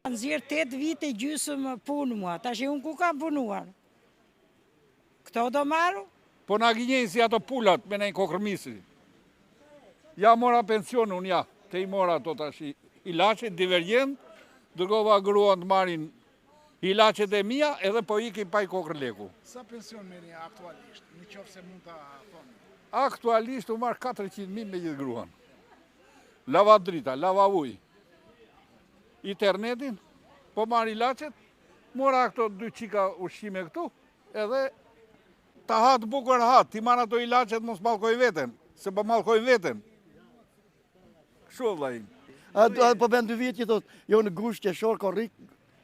Nxjerr 8 vite gjysmë punë mua, tash unë ku kam punuar? Këto do marru? Po na gjenjën si ato pulat me nej kokërmisi. Ja mora pension unë ja, te i mora ato tash ilaqe, divergjent, dërgova gruan të marrin ilaqet e mia edhe po ikin pa i kokër leku. Sa pension merri aktualisht, në qoftë se mund ta thoni? Aktualisht u marr 400.000 me gjithë gruan. Lava drita, lava ujë. Internetin, po marr ilaqet, mora këto 2 qika ushqime këtu, edhe ta hatë bukur hatë, ti marr ato ilaqet mos mallkoj veten, se po mallkoj veten. Kështu vllai. Po bën 2 vjet që thot, jo në gusht që shor korrik,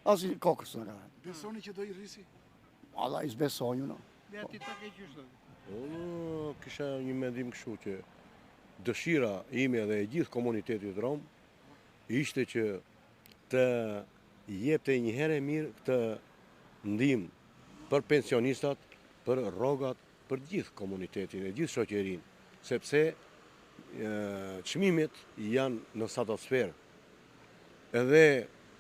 as i kokës në ka. Besoni që do i rrisi? Allah i zbesoj unë. Dhe ti ta ke qysh? Unë kisha një mendim kështu që dëshira ime dhe e gjithë komunitetit rom ishte që të jepte një herë e mirë këtë ndihmë për pensionistat, për rrogat, për gjithë komunitetin e gjithë shoqërinë, sepse çmimet janë në stratosferë. Edhe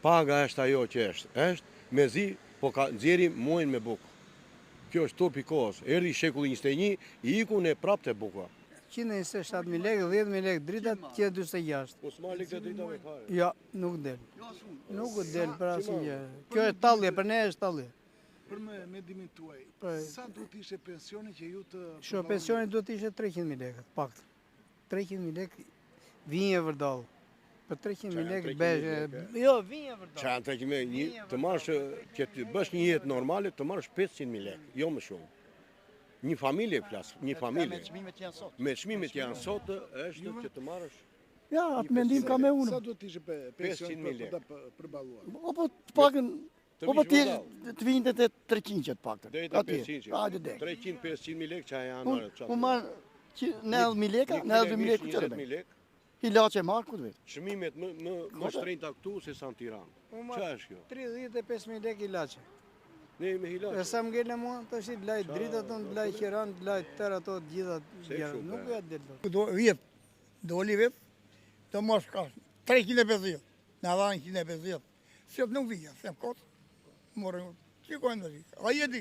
paga është ajo që është mezi po ka nxjerrim muajin me bukë. Kjo është topi kohës. Erdhi shekulli 21, i iku ne prapë te buka. 127.000 lekë, 10.000 lekë dritat, tjetë 46. Po s'ma lekë të dritave fare. Ja, nuk del. Nuk del për asnjë gjë. Kjo është tallje, për ne është tallje. Për mendimin tuaj, sa duhet ishte pensioni që ju të... Pensioni duhet ishte 300.000 lekë, pak. 300.000 lekë vinje vërdall. Për 300.000 lekë bësh... Jo, vinje vërdall. Qa në 300.000 lekë, të marrësh, që të bësh një jetë normale, të marrësh 500.000 lekë, jo më shumë. Një familje flasë, një familje. Me çmimet janë sot. Me çmimet janë sot, është që të marrësh... Ja, atë mendim ka me unë. Sa duhet ishte pensioni për të përballuar? Apo të pakën... Po të vinte të 300 të paktën. Deri te 500. 300-500.000 lekë që janë anë. Po marr 90.000 lekë, 90.000 lekë çfarë bën? Ilaçe marr ku vet. Çmimet më shtrenjta këtu se sa në Tiranë. Çfarë është kjo? 35.000 lekë ilaçe. Ne me ilaçe. Sa më ngele mua, tash i laj dritat, laj qiran, laj tërë ato të gjitha gjëra. Nuk ja del dot. Do vjet. Doli vet. Do mos ka 350. Na dhan 150. Se nuk vija, se kot. Morën. Çi kanë ndonjë? A jeti?